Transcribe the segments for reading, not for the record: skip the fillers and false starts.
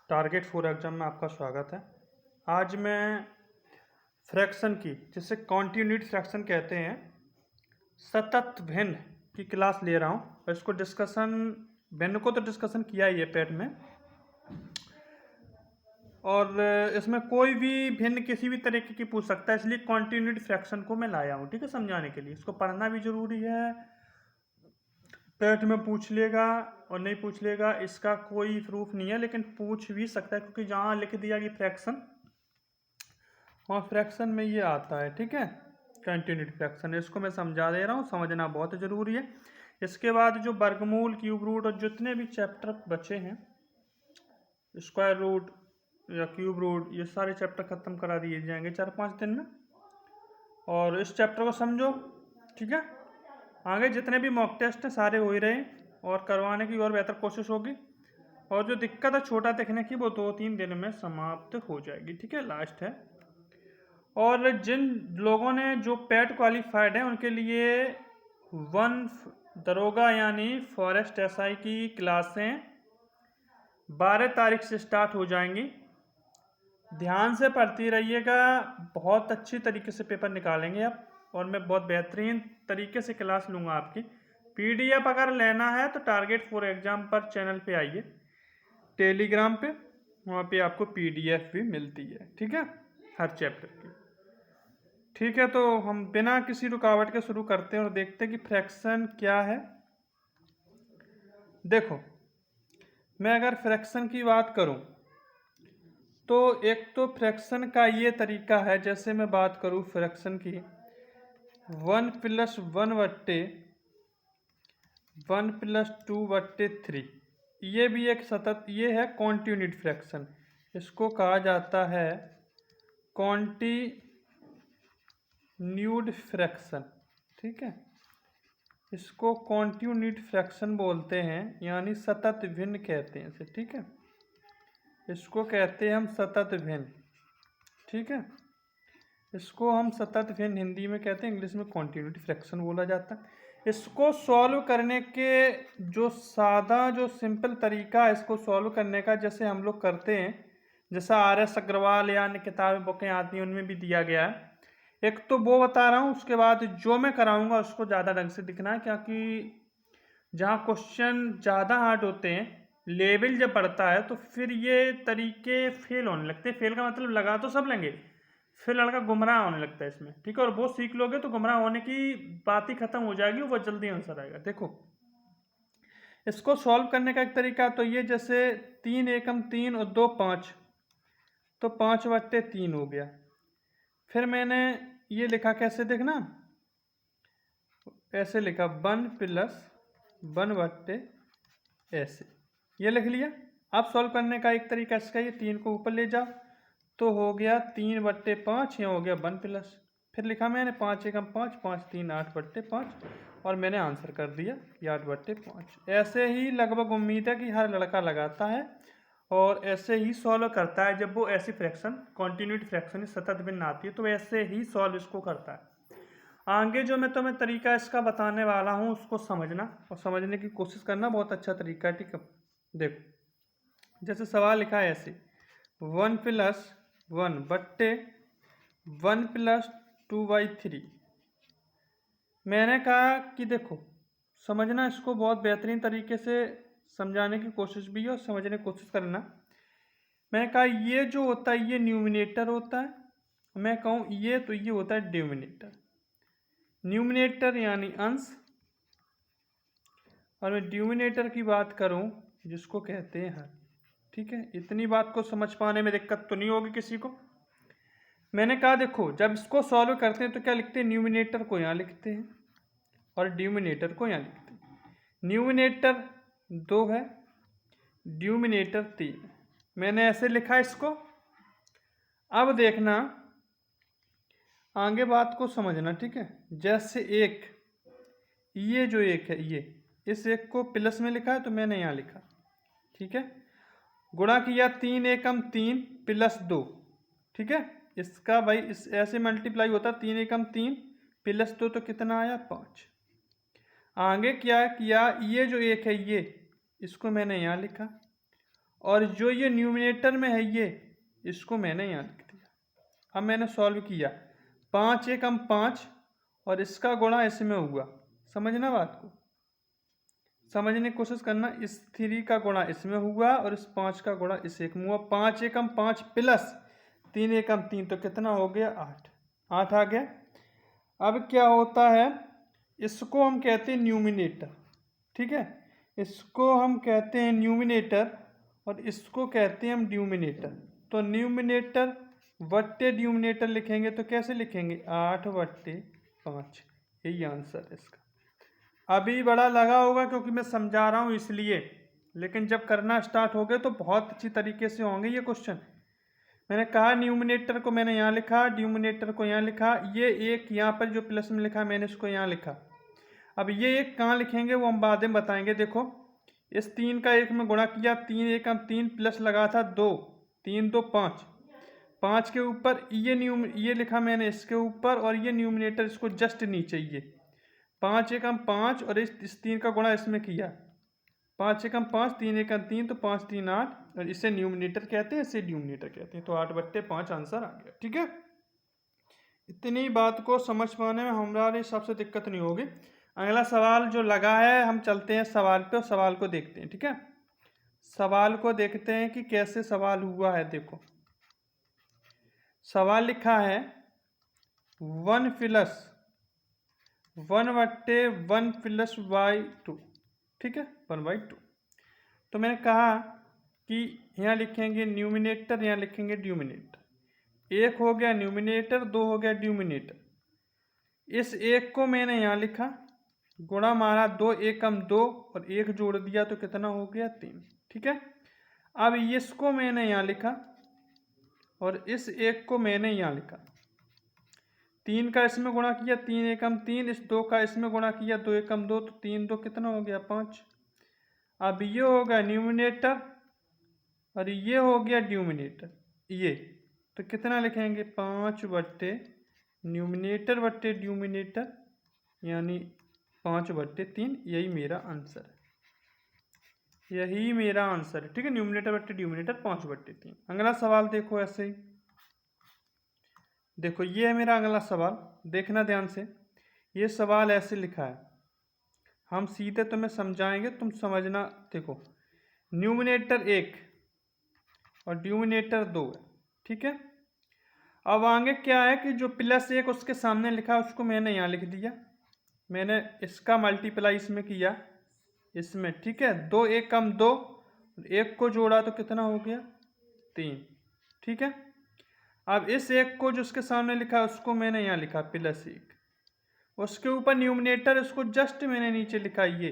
Target 4 exam में आपका स्वागत है। आज मैं फ्रैक्शन की, जिसे कॉन्टिन्यूटी फ्रैक्शन कहते हैं, सतत भिन्न की क्लास ले रहा हूँ। और इसको भिन्न को तो डिस्कशन किया ही है पेट में, और इसमें कोई भी भिन्न किसी भी तरीके की पूछ सकता है, इसलिए कॉन्टिन्यूटी फ्रैक्शन को मैं लाया हूँ, ठीक है, समझाने के लिए। इसको पढ़ना भी जरूरी है, पेट में पूछ लेगा और नहीं पूछ लेगा इसका कोई प्रूफ नहीं है, लेकिन पूछ भी सकता है, क्योंकि जहाँ लिख दिया कि फ्रैक्शन, वहाँ फ्रैक्शन में ये आता है, ठीक है, कंटिन्यूटी फ्रैक्शन। इसको मैं समझा दे रहा हूँ, समझना बहुत ज़रूरी है। इसके बाद जो वर्गमूल, क्यूब रूट और जितने भी चैप्टर बचे हैं, स्क्वायर रूट या क्यूब रूट, ये सारे चैप्टर ख़त्म करा दिए जाएंगे 4-5 दिन में। और इस चैप्टर को समझो, ठीक है। आगे जितने भी मॉक टेस्ट हैं सारे हो ही रहे हैं, और करवाने की और बेहतर कोशिश होगी। और जो दिक्कत है छोटा देखने की, वो 2-3 दिन में समाप्त हो जाएगी, ठीक है, लास्ट है। और जिन लोगों ने जो पेट क्वालिफाइड है उनके लिए दरोगा यानी फॉरेस्ट एसआई की क्लासें 12 तारीख से स्टार्ट हो जाएंगी। ध्यान से पढ़ती रहिएगा, बहुत अच्छी तरीके से पेपर निकालेंगे आप, और मैं बहुत बेहतरीन तरीके से क्लास लूँगा आपकी। पीडीएफ अगर लेना है तो टारगेट 4 एग्जाम पर चैनल पे आइए, टेलीग्राम पे, वहाँ पे आपको पीडीएफ भी मिलती है, ठीक है, हर चैप्टर की। ठीक है, तो हम बिना किसी रुकावट के शुरू करते हैं और देखते हैं कि फ्रैक्शन क्या है। देखो, मैं अगर फ्रैक्शन की बात करूं तो एक तो फ्रैक्शन का ये तरीका है, जैसे मैं बात करूं फ्रैक्शन की 1+1/1+2/3, ये भी एक सतत, ये है कॉन्टिन्यूटी फ्रैक्शन। इसको कहा जाता है कॉन्टिन्यूड फ्रैक्शन, ठीक है। इसको कॉन्टिन्यूटी फ्रैक्शन बोलते हैं, यानी सतत भिन्न कहते हैं इसे, ठीक है। इसको कहते हैं हम सतत भिन्न, ठीक है। इसको हम सतत भिन्न हिंदी में कहते हैं, इंग्लिश में कॉन्टिन्यूटी फ्रैक्शन बोला जाता है। इसको सॉल्व करने के जो सादा, जो सिंपल तरीका है इसको सॉल्व करने का, जैसे हम लोग करते हैं, जैसा RS अग्रवाल या अन्य किताबें बुकें आती हैं उनमें भी दिया गया है। एक तो वो बता रहा हूँ, उसके बाद जो मैं कराऊंगा उसको ज़्यादा ढंग से दिखना है, क्योंकि जहाँ क्वेश्चन ज़्यादा हार्ड होते हैं, लेवल जब बढ़ता है, तो फिर ये तरीके फेल होने लगते हैं। फेल का मतलब लगा तो सब लेंगे, फिर लड़का गुमराह होने लगता है इसमें, ठीक है। और वो सीख लोगे तो गुमराह होने की बात ही खत्म हो जाएगी, वो जल्दी आंसर आएगा। देखो, इसको सॉल्व करने का एक तरीका तो ये, जैसे 3 एकम 3 और 2 5, तो 5/3 हो गया। फिर मैंने ये लिखा, कैसे देखना, ऐसे लिखा 1+1/, ऐसे ये लिख लिया। अब सॉल्व करने का एक तरीका इसका, ये 3 को ऊपर ले जाओ तो हो गया 3/5, यहाँ हो गया 1+। फिर लिखा मैंने 5 एकम 5, 5 3 8/5, और मैंने आंसर कर दिया ये 8/5। ऐसे ही लगभग उम्मीद है कि हर लड़का लगाता है और ऐसे ही सॉल्व करता है। जब वो ऐसी फ्रैक्शन, कॉन्टिन्यूटी फ्रैक्शन सतत भिन्न आती है, तो ऐसे ही सॉल्व इसको करता है। आगे जो मैं तुम्हें तरीका इसका बताने वाला हूँ उसको समझना और समझने की कोशिश करना, बहुत अच्छा तरीका है, ठीक है। देखो, जैसे सवाल लिखा है ऐसे 1+1/1+2/3। मैंने कहा कि देखो, समझना इसको, बहुत बेहतरीन तरीके से समझाने की कोशिश भी है और समझने की कोशिश करना। मैंने कहा ये जो होता है ये न्यूमिनेटर होता है, मैं कहूँ ये, तो ये होता है डिनोमिनेटर। न्यूमिनेटर यानी अंश, और मैं डिनोमिनेटर की बात करूं जिसको कहते हैं हर, ठीक है। इतनी बात को समझ पाने में दिक्कत तो नहीं होगी किसी को। मैंने कहा देखो, जब इसको सॉल्व करते हैं तो क्या लिखते हैं, न्यूमिनेटर को यहाँ लिखते हैं और डिनोमिनेटर को यहाँ लिखते हैं। न्यूमिनेटर 2 है, डिनोमिनेटर 3 है, मैंने ऐसे लिखा इसको। अब देखना, आगे बात को समझना, ठीक है। जैसे एक, ये जो एक है, ये इस एक को प्लस में लिखा है तो मैंने यहाँ लिखा, ठीक है। गुणा किया 3 एकम 3 +2, ठीक है। इसका भाई इस ऐसे मल्टीप्लाई होता, 3 एकम 3 +2 तो कितना आया, 5। आगे क्या किया, ये जो एक है ये, इसको मैंने यहाँ लिखा, और जो ये न्यूमिनेटर में है ये, इसको मैंने यहाँ लिख दिया। अब मैंने सॉल्व किया, 5 एकम 5 और इसका गुणा इसमें हुआ। समझना बात को, समझने की कोशिश करना। इस 3 का गुणा इसमें हुआ और इस 5 का गुणा इस एक में हुआ। 5 एकम 5 प्लस 3 एकम 3 तो कितना हो गया 8। 8 आ गया। अब क्या होता है, इसको हम कहते हैं न्यूमिनेटर, ठीक है, इसको हम कहते हैं न्यूमिनेटर और इसको कहते हैं हम डिनोमिनेटर। तो न्यूमिनेटर वट्टे डिनोमिनेटर लिखेंगे तो कैसे लिखेंगे, 8/5, यही आंसर है इसका। अभी बड़ा लगा होगा क्योंकि मैं समझा रहा हूँ इसलिए, लेकिन जब करना स्टार्ट हो गए तो बहुत अच्छी तरीके से होंगे ये क्वेश्चन। मैंने कहा न्यूमिनेटर को मैंने यहाँ लिखा, डिनोमिनेटर को यहाँ लिखा, ये एक यहाँ पर जो प्लस में लिखा मैंने इसको यहाँ लिखा। अब ये एक कहाँ लिखेंगे वो हम बाद में बताएंगे। देखो, इस 3 का 1 में गुणा किया, 3 एकम 3 प्लस लगा था 2, 3 2 5, 5 के ऊपर ये लिखा मैंने इसके ऊपर, और ये न्यूमिनेटर इसको जस्ट नीचे, ये 5 एकम 5 और इस 3 का गुणा इसमें किया, 5 एकम 5, 3 एकम 3 तो 5 3 8, और इसे न्यूमिनेटर कहते हैं, इसे डिनोमिनेटर कहते हैं। तो 8/5 आंसर आ गया। ठीक है, इतनी बात को समझ पाने में हमारे हिसाब से दिक्कत नहीं होगी। अगला सवाल जो लगा है, हम चलते हैं सवाल पे और सवाल को देखते हैं। ठीक है, सवाल को देखते हैं कि कैसे सवाल हुआ है। देखो, सवाल लिखा है 1 + 1/1 + y2, ठीक है, 1/2। तो मैंने कहा कि यहाँ लिखेंगे न्यूमिनेटर, यहाँ लिखेंगे डिनोमिनेटर। 1 हो गया न्यूमिनेटर, 2 हो गया डिनोमिनेटर। इस 1 को मैंने यहाँ लिखा, गुणा मारा 2 एकम 2 और 1 जोड़ दिया तो कितना हो गया 3। ठीक है, अब इसको मैंने यहाँ लिखा और इस 1 को मैंने यहाँ लिखा। 3 का इसमें गुणा किया, 3 एकम 3, इस 2 का इसमें गुणा किया, 2 एकम 2 तो 3 2 कितना हो गया 5। अब ये हो गया न्यूमिनेटर और ये हो गया डिनोमिनेटर, ये तो कितना लिखेंगे 5/, न्यूमिनेटर बट्टे डिनोमिनेटर यानी 5/3। यही मेरा आंसर है, यही मेरा आंसर है। ठीक है, न्यूमिनेटर बट्टे डिनोमिनेटर 5/3। अगला सवाल देखो, ऐसे ही देखो, ये है मेरा अगला सवाल, देखना ध्यान से। ये सवाल ऐसे लिखा है, हम सीधे तुम्हें समझाएंगे, तुम समझना। देखो, न्यूमिनेटर 1 और डिनोमिनेटर 2 है। ठीक है, अब आगे क्या है कि जो +1 उसके सामने लिखा है उसको मैंने यहाँ लिख दिया, मैंने इसका मल्टीप्लाई इसमें किया, इसमें। ठीक है, 2 एकम 2, 1 को जोड़ा तो कितना हो गया 3। ठीक है, अब इस 1 को जो उसके सामने लिखा है उसको मैंने यहाँ लिखा +1, उसके ऊपर न्यूमिनेटर इसको जस्ट मैंने नीचे लिखा ये,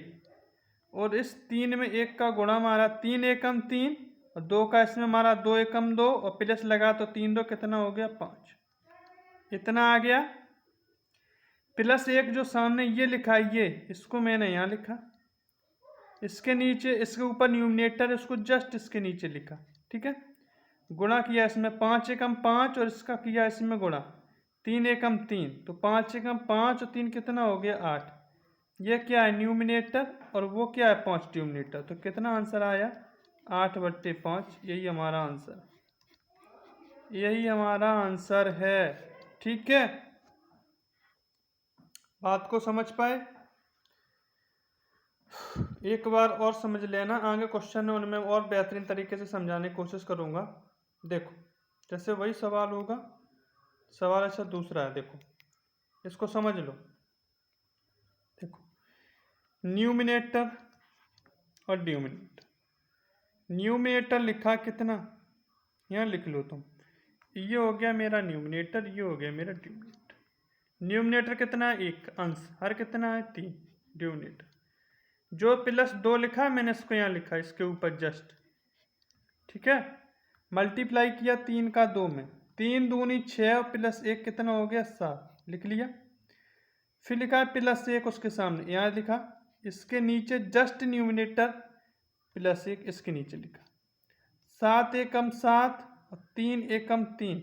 और इस 3 में 1 का गुणा मारा, 3 एकम 3 और 2 का इसमें मारा, 2 एकम 2 और प्लस लगा तो 3 2 कितना हो गया 5। इतना आ गया। +1 जो सामने ये लिखा है ये, इसको मैंने यहाँ लिखा, इसके नीचे इसके ऊपर न्यूमिनेटर इसको जस्ट इसके नीचे लिखा। ठीक है, गुणा किया इसमें, 5 एकम 5 और इसका किया इसमें गुणा, 3 एकम 3 तो 5 एकम 5 और 3 कितना हो गया 8। ये क्या है न्यूमिनेटर और वो क्या है 5 डिनोमिनेटर। तो कितना आंसर आया 8/5। यही हमारा आंसर, यही हमारा आंसर है। ठीक है, बात को समझ पाए? एक बार और समझ लेना, आगे क्वेश्चन है उनमें और बेहतरीन तरीके से समझाने की कोशिश करूँगा। देखो, जैसे वही सवाल होगा, सवाल ऐसा दूसरा है, देखो इसको समझ लो। देखो, न्यूमिनेटर और डिनोमिनेटर, न्यूमिनेटर लिखा कितना, यहाँ लिख लो तुम, ये हो गया मेरा न्यूमिनेटर, ये हो गया मेरा डिनोमिनेटर। न्यूमिनेटर कितना है 1 अंश, हर कितना है 3। डिनोमिनेटर जो +2 लिखा है मैंने इसको यहाँ लिखा इसके ऊपर जस्ट। ठीक है, मल्टीप्लाई किया 3 का 2 में, 3 दूनी 6 और +1 कितना हो गया 7, लिख लिया। फिर लिखा है +1 उसके सामने, यहाँ लिखा, इसके नीचे जस्ट न्यूमिनेटर +1 इसके नीचे लिखा, 7 एकम 7 और 3 एकम 3।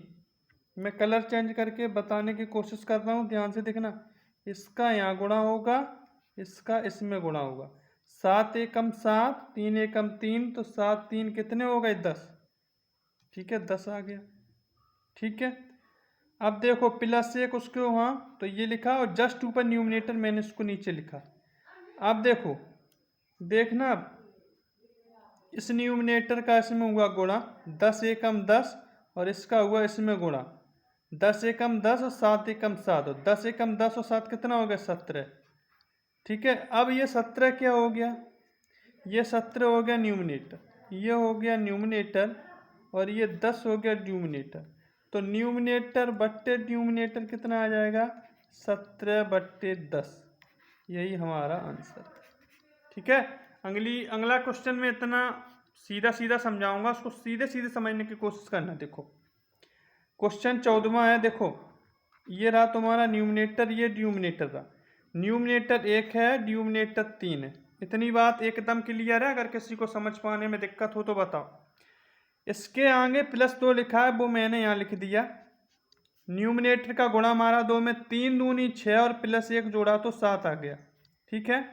मैं कलर चेंज करके बताने की कोशिश कर रहा हूँ, ध्यान से देखना। इसका यहाँ गुणा होगा, इसका इसमें गुणा होगा, 7 एकम 7, 3 एकम 3, तो 7 3 कितने हो गए 10। ठीक है, 10 आ गया। ठीक है, अब देखो प्लस एक उसके वहाँ तो ये लिखा और जस्ट ऊपर न्यूमिनेटर मैंने इसको नीचे लिखा। अब देखो देखना, अब इस न्यूमिनेटर का इसमें हुआ गुणा 10 एकम 10 और इसका हुआ इसमें गुणा 10 एकम 10 और 7 एकम 7 और 10 एकम 10 और 7 कितना हो गया 17। ठीक है, अब ये 17 क्या हो गया, ये 17 हो गया न्यूमिनेटर, ये हो गया न्यूमिनेटर और ये 10 हो गया न्यूमिनेटर। तो न्यूमिनेटर बट्टे न्यूमिनेटर कितना आ जाएगा 17/10, यही हमारा आंसर। ठीक है, अगला क्वेश्चन में इतना सीधा सीधा समझाऊंगा, उसको सीधे सीधे समझने की कोशिश करना। देखो क्वेश्चन 14वां है। देखो ये रहा तुम्हारा न्यूमिनेटर, ये न्यूमिनेटर रहा। न्यूमिनेटर 1 है, न्यूमिनेटर 3 है। इतनी बात एकदम क्लियर है, अगर किसी को समझ पाने में दिक्कत हो तो बताओ। इसके आगे +2 लिखा है, वो मैंने यहाँ लिख दिया। न्यूमिनेटर का गुणा मारा 2 में, 3 दूनी 6 और +1 जोड़ा तो 7 आ गया। ठीक है,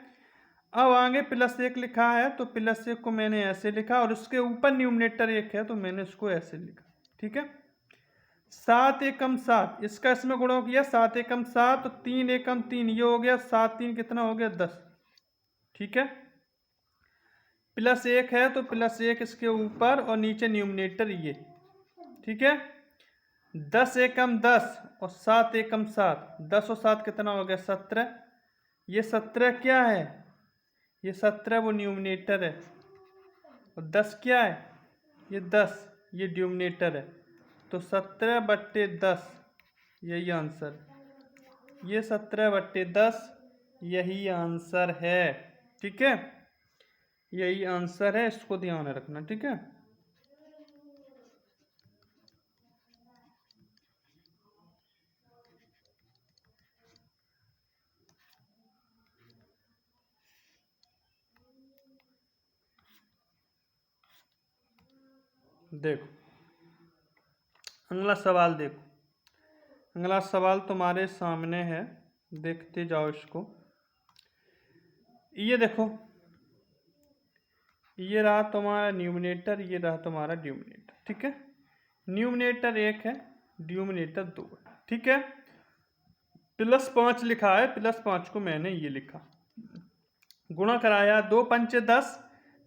अब आगे +1 लिखा है तो +1 को मैंने ऐसे लिखा और उसके ऊपर न्यूमिनेटर 1 है तो मैंने इसको ऐसे लिखा। ठीक है, 7 एकम 7, इसका इसमें गुणा किया 7 एकम 7, तो 3 एकम 3, ये हो गया 7 3 कितना हो गया 10। ठीक है, +1 है तो +1 इसके ऊपर और नीचे न्यूमिनेटर ये। ठीक है, 10 एकम 10 और 7 एकम 7, 10 और 7 कितना हो गया 17। ये 17 क्या है, ये 17 वो न्यूमिनेटर है और 10 क्या है, ये 10 ये न्यूमिनेटर है। तो 17/10 यही आंसर, ये 17/10 यही आंसर है। ठीक है, यही आंसर है, इसको ध्यान रखना। ठीक है, देखो अगला सवाल, देखो अगला सवाल तुम्हारे सामने है, देखते जाओ इसको। ये देखो, ये रहा तुम्हारा न्यूमिनेटर, ये रहा तुम्हारा न्यूमिनेटर। ठीक है, न्यूमिनेटर 1 है, न्यूमिनेटर 2 है। ठीक है, +5 लिखा है, +5 को मैंने ये लिखा, गुणा कराया 2 पंचे 10,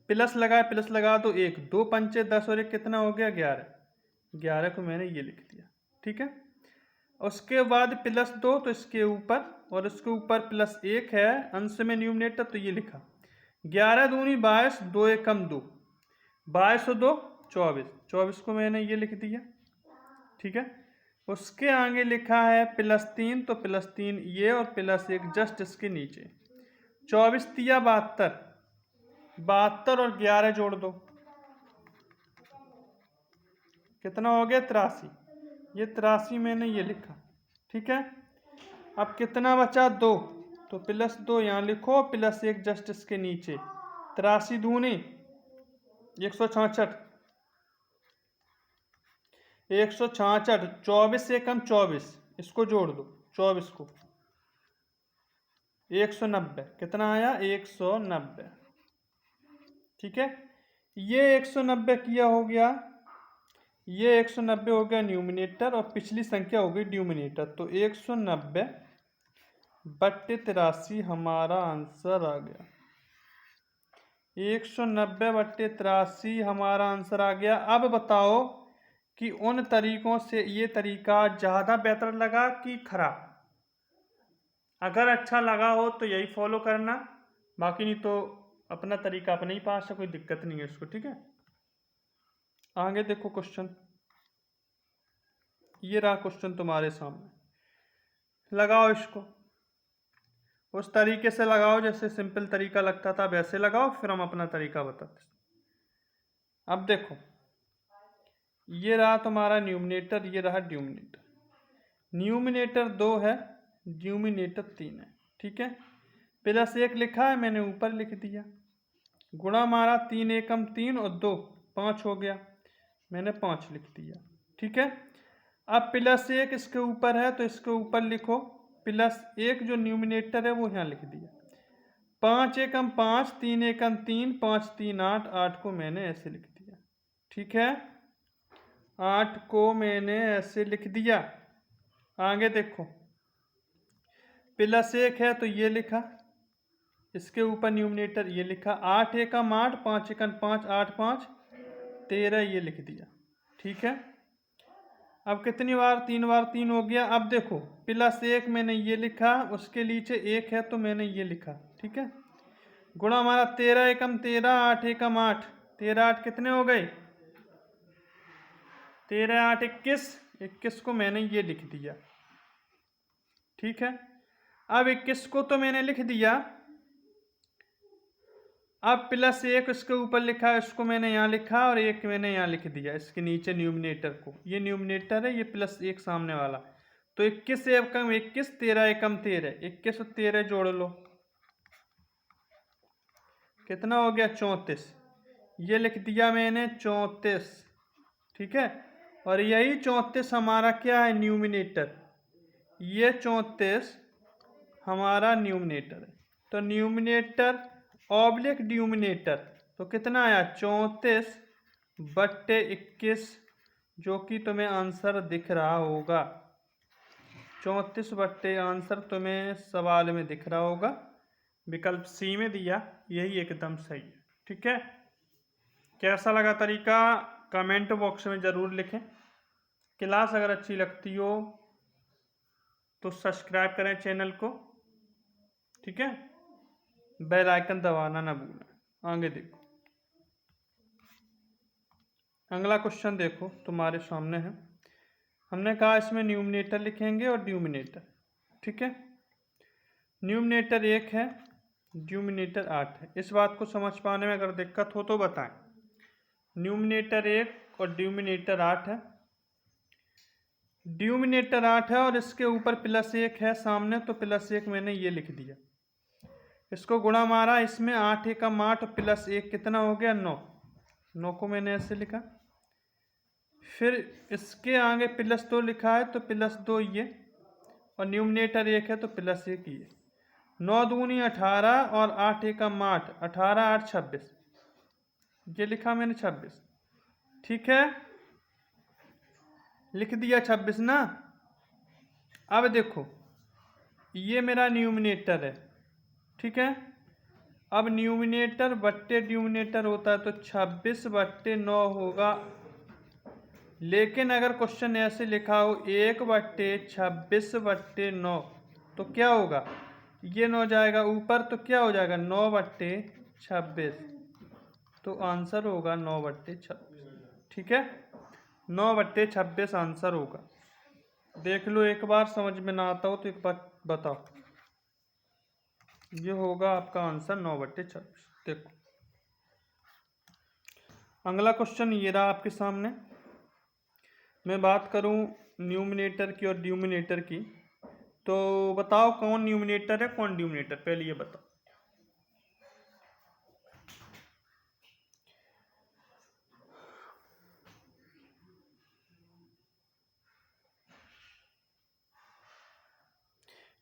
प्लस लगा तो 1, 2 पंचे 10 और 1 कितना हो गया 11, 11 को मैंने ये लिख दिया। ठीक है, उसके बाद +2 तो इसके ऊपर और इसके ऊपर +1 है अंश में न्यूमिनेटर, तो ये लिखा 11 दूनी 22, 2 एकम 2, 22 और 2 24, 24 को मैंने ये लिख दिया। ठीक है, उसके आगे लिखा है +3, तो +3 ये और +1 जस्ट इसके नीचे। 24 तिया 72, 72 और 11 जोड़ दो कितना हो गया 83, ये 83 मैंने ये लिखा। ठीक है, अब कितना बचा 2, तो +2 यहाँ लिखो, +1 जस्ट इसके नीचे। 83 दूनी 166, 166, 24 एकम 24, इसको जोड़ दो 24 को, 190 कितना आया 190। ठीक है, ये 190 किया हो गया, ये 190 हो गया न्यूमिनेटर और पिछली संख्या हो गई डिनोमिनेटर, तो 190/83 हमारा आंसर आ गया। 190/83 हमारा आंसर आ गया। अब बताओ कि उन तरीकों से ये तरीका ज़्यादा बेहतर लगा कि खराब। अगर अच्छा लगा हो तो यही फॉलो करना, बाकी नहीं तो अपना तरीका अपने ही पास है, कोई दिक्कत नहीं है इसको। ठीक है, आगे देखो क्वेश्चन, ये रहा क्वेश्चन तुम्हारे सामने, लगाओ इसको उस तरीके से लगाओ जैसे सिंपल तरीका लगता था वैसे लगाओ, फिर हम अपना तरीका बताते। अब देखो, ये रहा तुम्हारा न्यूमिनेटर, ये रहा डिनोमिनेटर। न्यूमिनेटर 2 है, डिनोमिनेटर 3 है। ठीक है, +1 लिखा है मैंने ऊपर लिख दिया, गुणा मारा 3 एकम 3 और 2 5 हो गया, मैंने 5 लिख दिया। ठीक है, अब +1 इसके ऊपर है तो इसके ऊपर लिखो, +1 जो न्यूमिनेटर है वो यहाँ लिख दिया, 5 एकम 5, 3 एकम 3, 5 3 8, 8 को मैंने ऐसे लिख दिया। ठीक है, 8 को मैंने ऐसे लिख दिया। आगे देखो, +1 है तो ये लिखा, इसके ऊपर न्यूमरेटर ये लिखा, 8 एकम 8, 5 एकम 5, 8 5 13, ये लिख दिया। ठीक है, अब कितनी बार, 3 बार 3 हो गया। अब देखो, +1 मैंने ये लिखा, उसके नीचे 1 है तो मैंने ये लिखा। ठीक है, गुणा हमारा 13 एकम 13, 8 एकम 8, 13 8 कितने हो गए, 13 8 21, 21 को मैंने ये लिख दिया। ठीक है, अब 21 को तो मैंने लिख दिया। अब +1 इसके ऊपर लिखा है, इसको मैंने यहाँ लिखा और 1 मैंने यहाँ लिख दिया इसके नीचे न्यूमरेटर को। ये न्यूमरेटर है, ये +1 सामने वाला। तो 21 एकम 21, 13 एकम 13, 21 और 13 जोड़ लो, कितना हो गया 34। ये लिख दिया मैंने 34। ठीक है, और यही 34 हमारा क्या है, न्यूमरेटर। ये 34 हमारा न्यूमरेटर है। तो न्यूमरेटर ऑब्लिक न्यूमरेटर, तो कितना आया 34/21, जो कि तुम्हें आंसर दिख रहा होगा। 34 बट्टे आंसर तुम्हें सवाल में दिख रहा होगा, विकल्प सी में दिया, यही एकदम सही है। ठीक है, कैसा लगा तरीका कमेंट बॉक्स में ज़रूर लिखें। क्लास अगर अच्छी लगती हो तो सब्सक्राइब करें चैनल को। ठीक है, बेल आइकन दबाना ना भूलें। आगे देखो, अगला क्वेश्चन देखो तुम्हारे सामने है। हमने कहा इसमें न्यूमरेटर लिखेंगे और डिनोमिनेटर। ठीक है, न्यूमरेटर 1 है, डिनोमिनेटर 8 है। इस बात को समझ पाने में अगर दिक्कत हो तो बताएं। न्यूमरेटर 1 और डिनोमिनेटर 8 है। डिनोमिनेटर 8 है और इसके ऊपर +1 है सामने, तो +1 मैंने ये लिख दिया। इसको गुणा मारा, इसमें 8 एकम 8 और +1 कितना हो गया 9, 9 को मैंने ऐसे लिखा। फिर इसके आगे +2 लिखा है तो +2 ये, और न्यूमरेटर 1 है तो +1 ये। 9 दूनी 18 और 8 एकम 8, 18 8 26, ये लिखा मैंने 26। ठीक है, लिख दिया 26 ना। अब देखो, ये मेरा न्यूमरेटर है। ठीक है, अब न्यूमरेटर बट्टे डिनोमिनेटर होता है तो 26/9 होगा। लेकिन अगर क्वेश्चन ऐसे लिखा हो 1/26/9, तो क्या होगा, ये 9 जाएगा ऊपर तो क्या हो जाएगा 9/26, तो आंसर होगा 9/26। ठीक है, 9/26 आंसर होगा। देख लो एक बार, समझ में ना आता हो तो एक बार बताओ। ये होगा आपका आंसर 9/26। देखो, अगला क्वेश्चन ये रहा आपके सामने। मैं बात करूं न्यूमरेटर की और डिनोमिनेटर की, तो बताओ कौन न्यूमरेटर है कौन डिनोमिनेटर, पहले ये बताओ।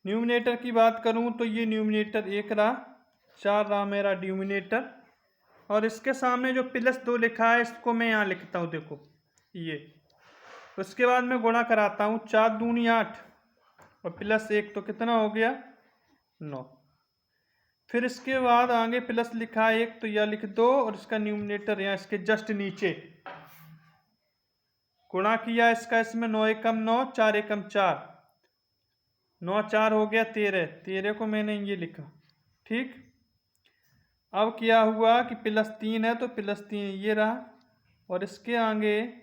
न्यूमरेटर की बात करूं तो ये न्यूमरेटर 1 रहा, 4 रहा मेरा डिनोमिनेटर, और इसके सामने जो +2 लिखा है इसको मैं यहाँ लिखता हूँ। देखो ये, उसके बाद मैं गुणा कराता हूँ, 4 दूनी 8 और +1 तो कितना हो गया 9। फिर इसके बाद आगे प्लस लिखा है 1 तो यह लिख दो, और इसका न्यूमरेटर यहाँ इसके जस्ट नीचे गुणा किया इसका, इसमें 9 एकम 9, 4 एकम 4, 9 4 हो गया 13, 13 को मैंने ये लिखा। ठीक, अब क्या हुआ कि +3 है तो +3 ये रहा, और इसके आगे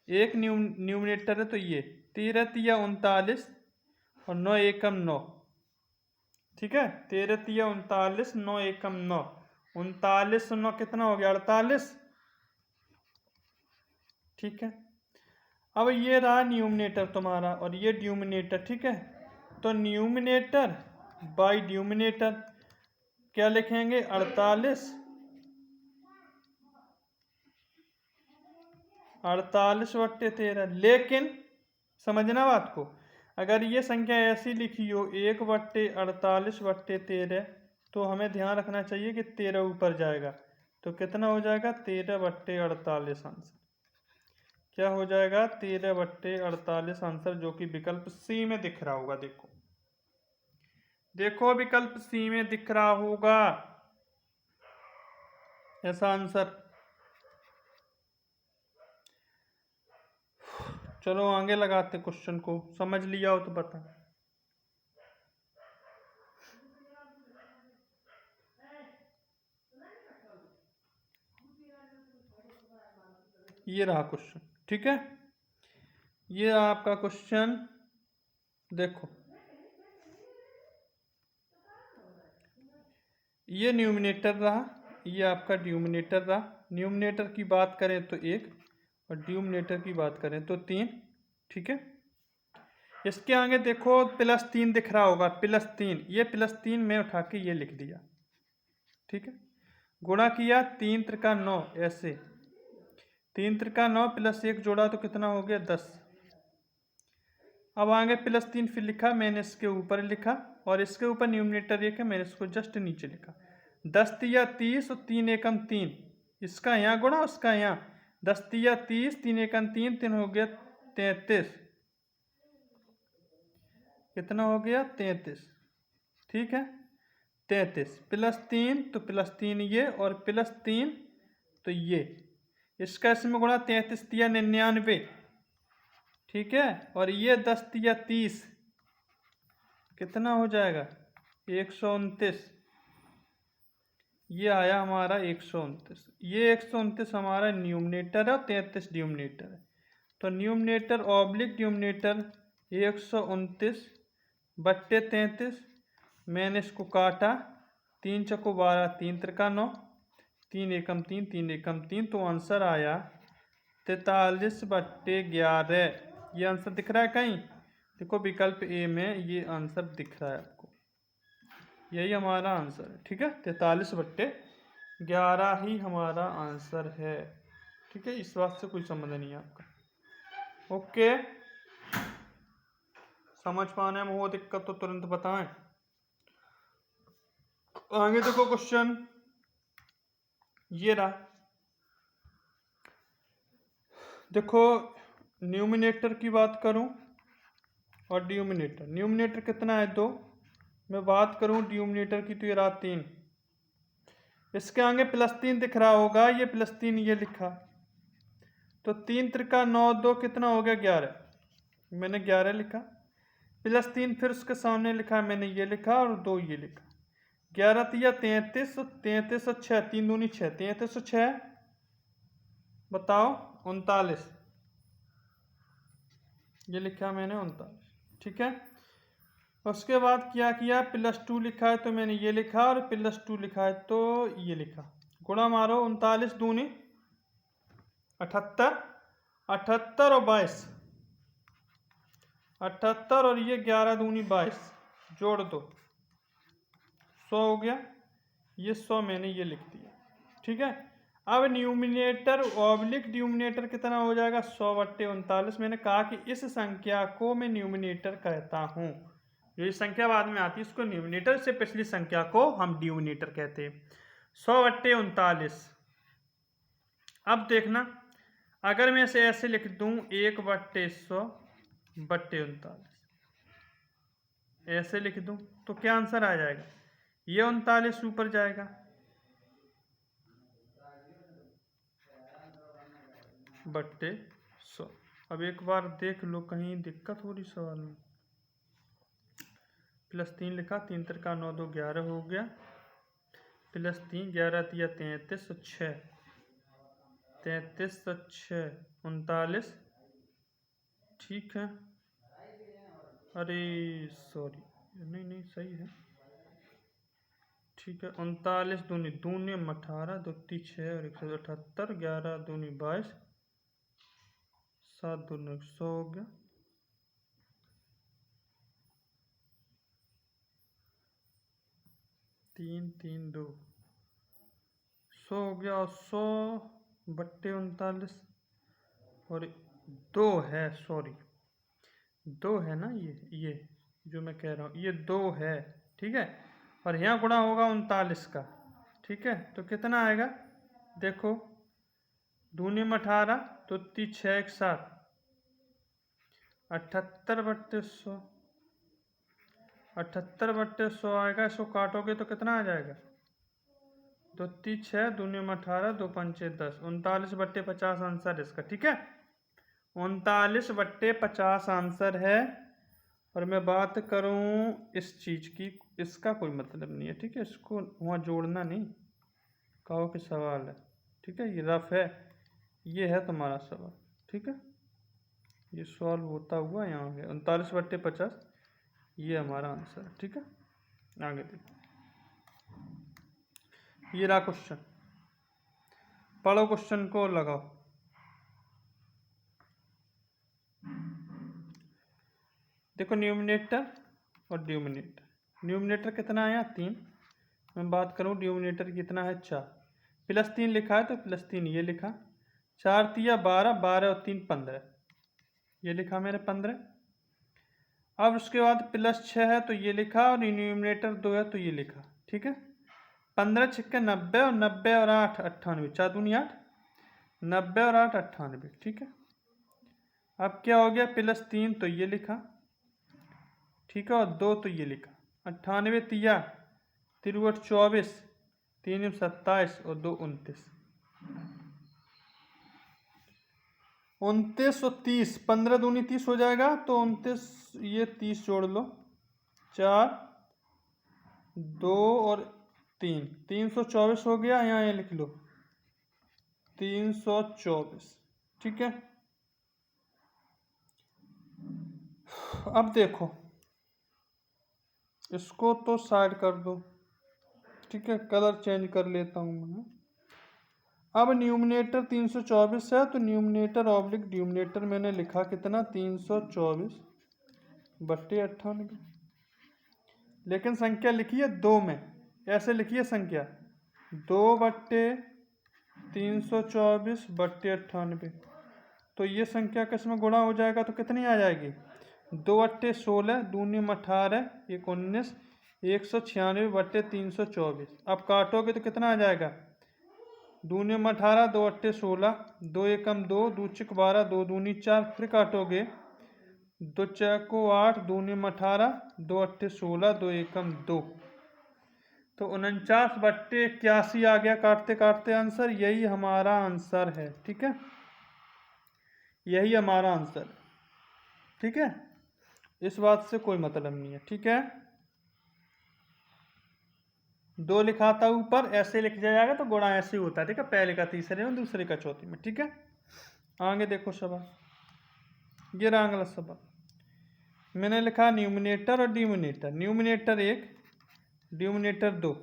एक न्यूमरेटर है तो ये 13 3 39 और 9 एकम 9। ठीक है, 13 3 39, 9 एकम 9, 39 9 कितना हो गया 48। ठीक है, अब ये रहा न्यूमरेटर तुम्हारा और ये डिनोमिनेटर। ठीक है, तो न्यूमरेटर बाई डिनोमिनेटर क्या लिखेंगे 48, 48/13। लेकिन समझना बात को, अगर ये संख्या ऐसी लिखी हो 1/48/13, तो हमें ध्यान रखना चाहिए कि 13 ऊपर जाएगा, तो कितना हो जाएगा 13/48 आंसर। क्या हो जाएगा 13/48 आंसर, जो कि विकल्प सी में दिख रहा होगा। देखो देखो विकल्प सी में दिख रहा होगा ऐसा आंसर। चलो आगे लगाते क्वेश्चन को, समझ लिया हो तो बता। ये रहा क्वेश्चन, ठीक है, ये आपका क्वेश्चन। देखो ये न्यूमिनेटर रहा, ये आपका डिनोमिनेटर रहा। न्यूमिनेटर की बात करें तो 1 और डिनोमिनेटर की बात करें तो 3, ठीक है। इसके आगे देखो +3 दिख रहा होगा, +3, ये +3 में उठा के ये लिख दिया, ठीक है। गुणा किया 3 त्रिका 9, ऐसे 3 त्रिका 9 +1 जोड़ा तो कितना हो गया 10। अब आगे +3 फिर लिखा, मैंने इसके ऊपर लिखा और इसके ऊपर न्यूमिनेटर 1 है, मैंने इसको जस्ट नीचे लिखा। 10 तिया 30 और 3 एकम 3, इसका यहाँ गुणा उसका यहाँ, 10 तिया 30, 3 एकम 3, 3 हो गया 33। कितना हो गया 33, ठीक है। 33 +3 तो +3 ये और +3 तो ये, इसका इसमें गुणा 33 तिया 99, ठीक है। और ये 10 तिया 30, कितना हो जाएगा 129। ये आया हमारा 129। ये 129 हमारा न्यूमिनेटर है और 33 डिनोमिनेटर है। तो न्यूमिनेटर ऑब्लिक डिनोमिनेटर 129/33, मैंने इसको काटा, 3 चको 12, 3 त्रिका 9, 3 एकम 3, 3 एकम 3, तो आंसर आया 43/11। ये आंसर दिख रहा है कहीं? देखो विकल्प ए में ये आंसर दिख रहा है आपको, यही हमारा आंसर है, ठीक है। 43/11 ही हमारा आंसर है, ठीक है। इस बात से कोई संबंध नहीं है आपका, ओके। समझ पाने में हो दिक्कत तो तुरंत बताएं। आगे देखो क्वेश्चन ये रहा। देखो न्यूमिनेटर की बात करूं और डिनोमिनेटर, न्यूमिनेटर कितना है 2, मैं बात करूं डिनोमिनेटर की तो ये रहा 3। इसके आगे +3 दिख रहा होगा, ये +3 ये लिखा, तो 3 त्रिका 9, 2 कितना हो गया 11, मैंने 11 लिखा। +3 फिर उसके सामने लिखा, मैंने ये लिखा और 2 ये लिखा। 11 तिया 33, 33 और 6, 3 दूनी 6, 33 और 6 बताओ 39, ये लिखा मैंने 39, ठीक है। उसके बाद क्या किया, +2 लिखा है तो मैंने ये लिखा और +2 लिखा है तो ये लिखा। गुणा मारो 39 दूनी 78, 78 और 22, 78 और ये 11 दूनी 22, जोड़ दो 100 हो गया। ये 100 मैंने ये लिख दिया, ठीक है। अब न्यूमिनेटर ऑब्लिक डिनोमिनेटर कितना हो जाएगा 100/39। मैंने कहा कि इस संख्या को मैं न्यूमिनेटर कहता हूँ, ये संख्या बाद में आती है इसको न्यूमिनेटर से, पिछली संख्या को हम डिनोमिनेटर कहते हैं। 100/39। अब देखना, अगर मैं इसे ऐसे लिख दूं 1/100/39, ऐसे लिख दूं तो क्या आंसर आ जाएगा, ये 39 ऊपर जाएगा, बट्टे 100। अब एक बार देख लो कहीं दिक्कत हो रही सवाल में। +3 लिखा, 3 त्रिका 9, 2 11 हो गया, +3 11 तिया 33 और 6, 33 और 6 39, ठीक है। अरे सॉरी, नहीं नहीं सही है, ठीक है। 39 दूनी 18, 2 6 और 178, 11 दूनी 22, 7 दूनी 100 हो गया। तीन 3 2 100 हो गया, 100/39 और 2 है, सॉरी 2 है ना, ये जो मैं कह रहा हूँ ये 2 है, ठीक है। और यहाँ गुणा होगा 39 का। ठीक है, तो कितना आएगा देखो, दूनी में 18 तो 6 1 7, 78/100, 78/100 आएगा। इसको काटोगे तो कितना आ जाएगा, 2 3 6, दूनी में 18, 2 5 10, 39/50 आंसर इसका। ठीक है, 39/50 आंसर है। और मैं बात करूं इस चीज़ की, इसका कोई मतलब नहीं है। ठीक है, इसको वहाँ जोड़ना नहीं, कहो कि सवाल है। ठीक है, ये रफ है, ये है तुम्हारा सवाल। ठीक है, ये सॉल्व होता हुआ यहाँ है 39/50, ये हमारा आंसर है। ठीक है, आगे देखो, ये रहा क्वेश्चन, पढ़ो क्वेश्चन को, लगाओ। देखो न्यूमिनेटर और डिनोमिनेटर। न्यूमिनेटर कितना आया 3, मैं बात करूँ डिनोमिनेटर कितना है 4, +3 लिखा है तो +3 ये लिखा, 4 तिया 12, 12 और 3 15, ये लिखा मैंने 15। अब उसके बाद +6 है तो ये लिखा, और न्यूमिनेटर 2 है तो ये लिखा। ठीक है, 15 छक्के 90, और 90 और 8 98, 4 दूनी 8, 90 और 8 98। ठीक है, अब क्या हो गया, +3 तो ये लिखा। ठीक है, और 2 तो ये लिखा, 98 तिया 3 24, 3 27 और 2 29, 29 और 30, 15 दूनी 30 हो जाएगा, तो 29 ये 30 जोड़ लो, 4 2 और 3, 324 हो गया। यहाँ ये लिख लो 324। ठीक है, अब देखो इसको तो साइड कर दो। ठीक है, कलर चेंज कर लेता हूँ मैं। अब न्यूमिनेटर 324 है तो न्यूमिनेटर ऑब्लिक डिनोमिनेटर मैंने लिखा कितना, 324/98, लेकिन संख्या लिखी है 2 में, ऐसे लिखी है संख्या 2/324/98, तो ये संख्या किस में गुणा हो जाएगा तो कितनी आ जाएगी, 2/16, दूनी में 18, 19, 196/324। अब काटोगे तो कितना आ जाएगा, दूनी में 18, 2/16, 2 एकम 2, 2 चिक 12, 2 दूनी 4, फिर काटोगे 2 चौको 8, दूनी में 18, 2/16, 2 एकम 2, तो 49/81 आ गया काटते काटते आंसर। यही हमारा आंसर है। ठीक है, यही हमारा आंसर है। ठीक है, इस बात से कोई मतलब नहीं है। ठीक है, 2 लिखा था ऊपर, ऐसे लिख जाएगा तो गुणा ऐसे ही होता है। ठीक है, पहले का तीसरे में, दूसरे का चौथे में। ठीक है, आगे देखो सवाल, ये रहा अगला सवाल। मैंने लिखा न्यूमिनेटर और डिनोमिनेटर, न्यूमिनेटर 1, डिनोमिनेटर 2,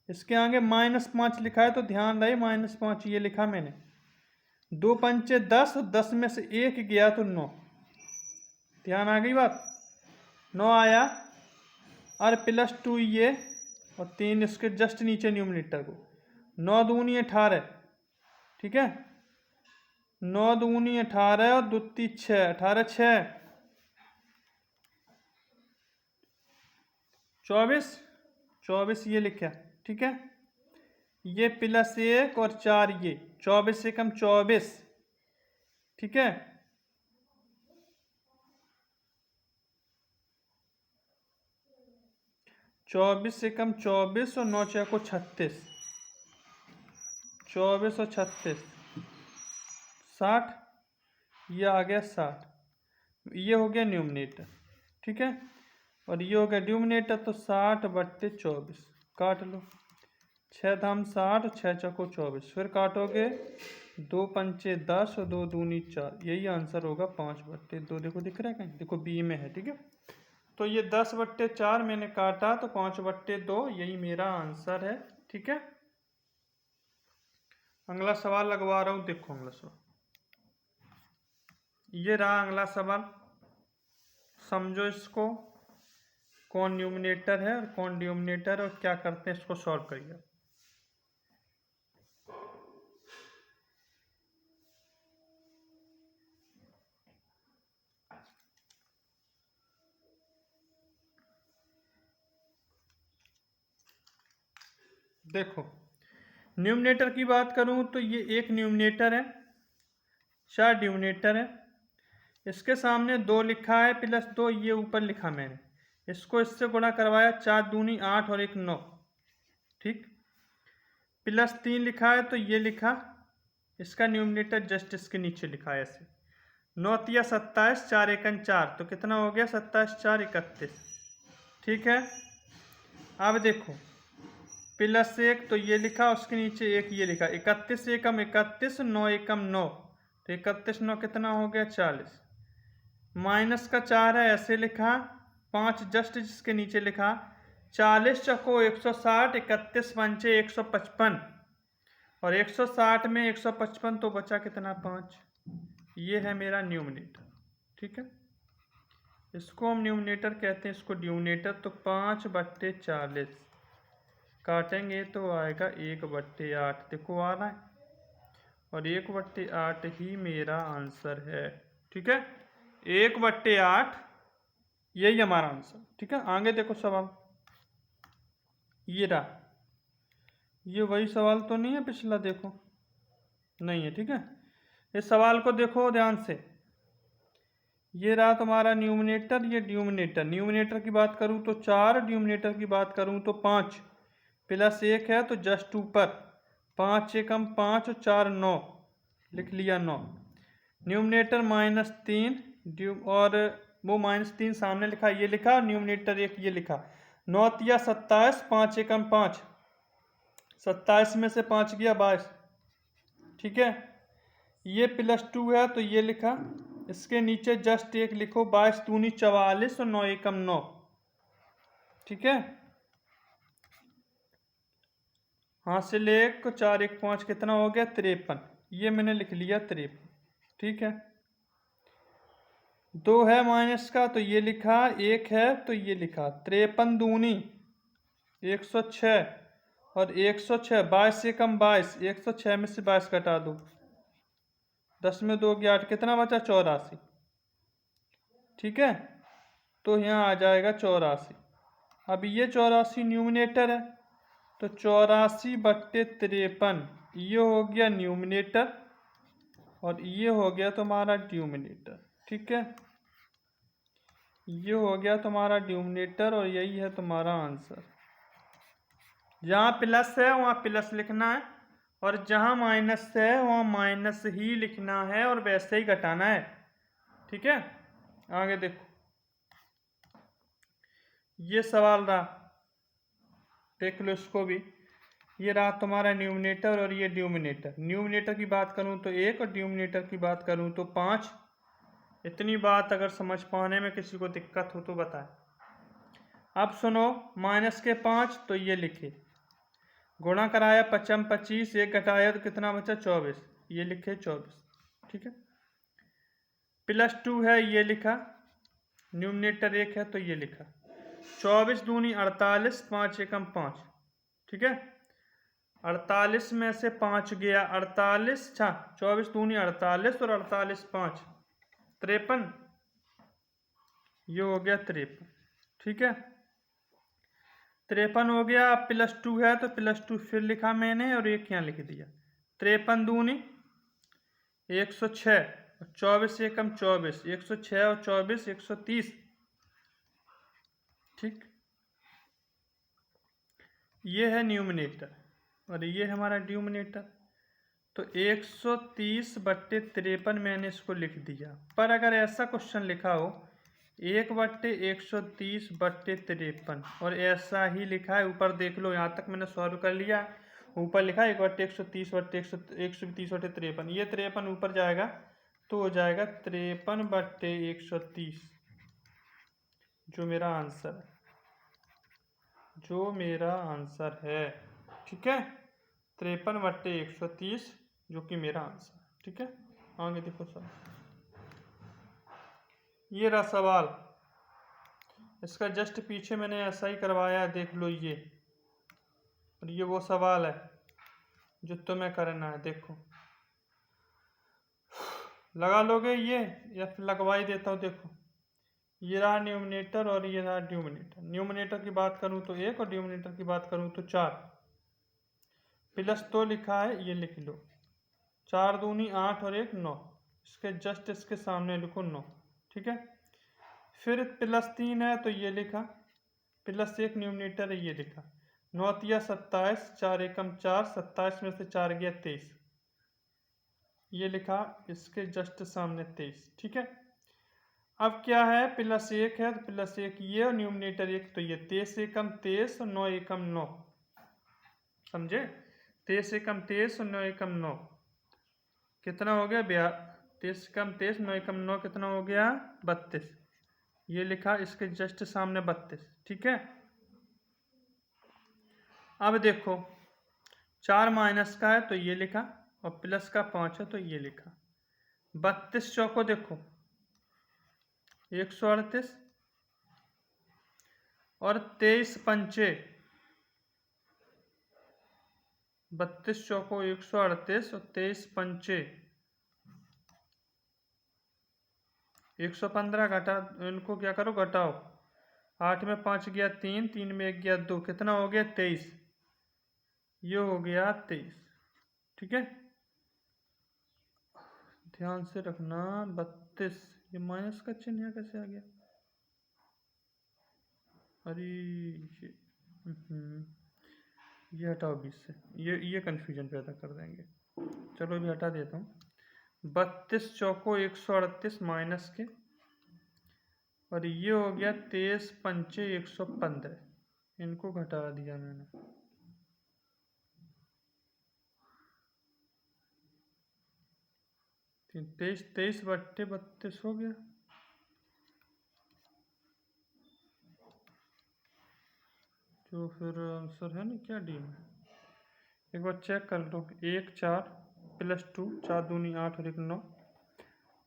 इसके आगे -5 लिखा है तो ध्यान रहे -5 ये लिखा मैंने, 2 पंचे 10, 10 में से 1 गया तो 9, ध्यान आ गई बात, 9 आया, और +2 ये, और 3 इसके जस्ट नीचे न्यूमिनेटर को, 9 दूनी 18। ठीक है, 9 दूनी 18 और 2 3 6, 18 6 24, 24 ये लिखा। ठीक है, ये +1 और 4 ये, 24 एकम 24। ठीक है, 24 एकम 24 और 9 चौको 36, 24 और 36 60, ये आ गया 60, ये हो गया न्यूमिनेटर। ठीक है, और ये हो गया डिनोमिनेटर, तो 60/24 काट लो, 6 धाम 60, 6 चौको 24, फिर काटोगे 2 पंचे 10 और 2 दूनी 4, यही आंसर होगा 5/2। देखो दिख रहा है कहीं, देखो बी में है। ठीक है, तो ये 10/4 मैंने काटा तो 5/2, यही मेरा आंसर है। ठीक है, अगला सवाल लगवा रहा हूँ, देखो अगला सवाल, ये रहा अगला सवाल, समझो इसको, कौन न्यूमिनेटर है और कौन डिनोमिनेटर और क्या करते हैं, इसको सॉल्व करिए। देखो न्यूमरेटर की बात करूं तो ये एक न्यूमरेटर है, 4 डिनोमिनेटर है, इसके सामने 2 लिखा है +2, ये ऊपर लिखा मैंने, इसको इससे गुणा करवाया, 4 दूनी 8 और 1 9, ठीक। +3 लिखा है तो ये लिखा, इसका न्यूमरेटर जस्ट इसके नीचे लिखा है ऐसे, 9 तिया 27, 4 एकन 4, तो कितना हो गया 27 4 31, ठीक है। अब देखो +1 तो ये लिखा, उसके नीचे एक ये लिखा, 31 एकम 31, 9 एकम 9, तो 31 9 कितना हो गया 40, -4 है ऐसे लिखा, 5 जस्ट जिसके नीचे लिखा, 40 चको 160, 31 पंचे 155, और 160 में 155 तो बचा कितना 5, ये है मेरा न्यूमरेटर, ठीक है। इसको हम न्यूमरेटर कहते हैं, इसको डिनोमिनेटर। तो 5/40 काटेंगे तो आएगा 1/8, देखो आ रहा है, और 1/8 ही मेरा आंसर है, ठीक है। 1/8 यही हमारा आंसर, ठीक है। आगे देखो सवाल, ये रहा, ये वही सवाल तो नहीं है पिछला, देखो नहीं है, ठीक है। इस सवाल को देखो ध्यान से, ये रहा तुम्हारा न्यूमरेटर, ये डिनोमिनेटर। न्यूमरेटर की बात करूँ तो 4, डिनोमिनेटर की बात करूँ तो 5, +1 है तो जस्ट ऊपर, 5 एकम 5 और 4 9, लिख लिया 9। न्यूमरेटर -3 और वो -3 सामने लिखा, ये लिखा, न्यूमरेटर एक ये लिखा, 9 तिया 27, 5 एकम 5, 27 में से 5 गया 22, ठीक है। ये +2 है तो ये लिखा, इसके नीचे जस्ट एक लिखो, 22 दूनी 44 और 9 एकम 9, ठीक है। हाँ से ले 4 1 5 कितना हो गया 53, ये मैंने लिख लिया 53, ठीक है। 2 है माइनस का तो ये लिखा, 1 है तो ये लिखा, 53 दूनी 106 और 106, 22 एकम 22, 106 में से 22 घटा दो, 10 में 2 गया 8, कितना बचा 84, ठीक है। तो यहाँ आ जाएगा 84। अब ये 84 न्यूमरेटर है, तो 84/53 ये हो गया न्यूमरेटर, और ये हो गया तुम्हारा डिनोमिनेटर, ठीक है। ये हो गया तुम्हारा डिनोमिनेटर और यही है तुम्हारा आंसर। जहाँ प्लस है वहाँ प्लस लिखना है, और जहाँ माइनस है वहाँ माइनस ही लिखना है, और वैसे ही घटाना है, ठीक है। आगे देखो, ये सवाल रहा, देख लो इसको भी, ये रहा तुम्हारा न्यूमरेटर और ये डिनोमिनेटर। न्यूमरेटर की बात करूँ तो 1 और डिनोमिनेटर की बात करूँ तो 5। इतनी बात अगर समझ पाने में किसी को दिक्कत हो तो बताएं। अब सुनो, -5 तो ये लिखे, गुणा कराया 55 25, 1 घटाया तो कितना बचा 24, ये लिखे 24, ठीक है। +2 है ये लिखा, न्यूमरेटर 1 है तो ये लिखा, 24 दूनी 48, 5 एकम 5, ठीक है। 48 में से 5 गया 48, 24 दूनी 48 और 48 5 53, ये हो गया 53, ठीक है। 53 हो गया। अब +2 है तो +2 फिर लिखा मैंने और एक यहाँ लिख दिया, 53 दूनी 106, 24 एकम 24, 106 और 24 130, ठीक। ये है न्यूमरेटर और ये है हमारा डिनोमिनेटर। तो 130/53 मैंने इसको लिख दिया। पर अगर ऐसा क्वेश्चन लिखा हो 1/130/53 और ऐसा ही लिखा है, ऊपर देख लो, यहाँ तक मैंने सॉल्व कर लिया, ऊपर लिखा है 1/130/130, ये 53 ऊपर जाएगा तो हो जाएगा 53/130, जो मेरा आंसर है, ठीक है। 53/130 जो कि मेरा आंसर, ठीक है। आगे देखो सर, ये रहा सवाल, इसका जस्ट पीछे मैंने ऐसा ही करवाया, देख लो ये, और ये वो सवाल है जो तुम्हें करना है। देखो लगा लोगे ये, या फिर लगवा ही देता हूँ। देखो ये रहा न्यूमरेटर और ये रहा डिनोमिनेटर। न्यूमरेटर की बात करूँ तो 1 और डिनोमिनेटर की बात करूँ तो 4। प्लस 2 लिखा है, ये लिख लो। 4 दूनी 8 और 1 9, इसके जस्ट इसके सामने लिखो 9, ठीक है। फिर प्लस 3 है तो ये लिखा, प्लस 1 न्यूमरेटर है, ये लिखा। 9 तिया 27, 4 एकम 4, 27 में से 4 गया 23, ये लिखा, इसके जस्ट सामने 23, ठीक है। अब क्या है, प्लस 1 है तो प्लस 1 ये और न्यूमरेटर 1, तो ये 23 एकम 23 और 9 एकम 9, समझे। 23 एकम 23 और 9 एकम 9 कितना हो गया, 23 एकम 23, 9 एकम 9 कितना हो गया, 32, ये लिखा, इसके जस्ट सामने 32, ठीक है। अब देखो 4 माइनस का है तो ये लिखा, और प्लस का 5 है तो ये लिखा। 32 चौको देखो 138 और 23 पंचे, 32 चौको 138 और 23 पंचे 115, घटा, इनको क्या करो घटाओ, 8 में 5 गया 3, 3 में 1 गया 2, कितना हो गया 23, ये हो गया 23, ठीक है। ध्यान से रखना 32, ये माइनस का चिन्ह यहाँ कैसे आ गया, अरे ये हटाओ 20 से, ये कन्फ्यूजन पैदा कर देंगे, चलो अभी हटा देता हूँ। 32 चौको 138 माइनस के, और ये हो गया 23 पंचे 115, इनको घटा दिया मैंने, तेईस 23 बट्टे 32 हो गया। जो फिर आंसर है ना क्या डी में, एक बार चेक कर लो। 1 4 प्लस 2, 4 दूनी 8 और 1 9,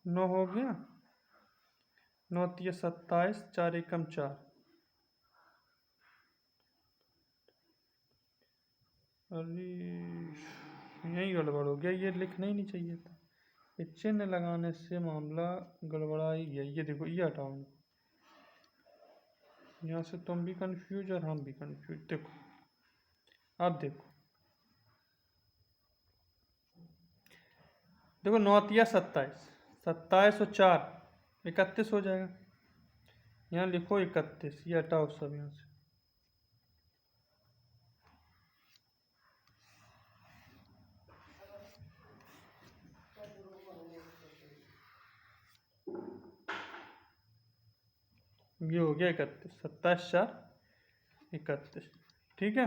9 हो गया। 9 तिया 27, 4 एकम 4, अरे यही गड़बड़ हो गया, ये लिखना ही नहीं चाहिए था, ये चिन्ह लगाने से मामला गड़बड़ा ही गया। ये देखो ये हटाओ, यहाँ से तुम भी कंफ्यूज और हम भी कंफ्यूज। देखो अब देखो 9 तिया 27, 27 और 4 31 हो जाएगा, यहाँ लिखो 31, ये हटाओ सब यहाँ से। ये हो गया 31, 27 4 31, ठीक है।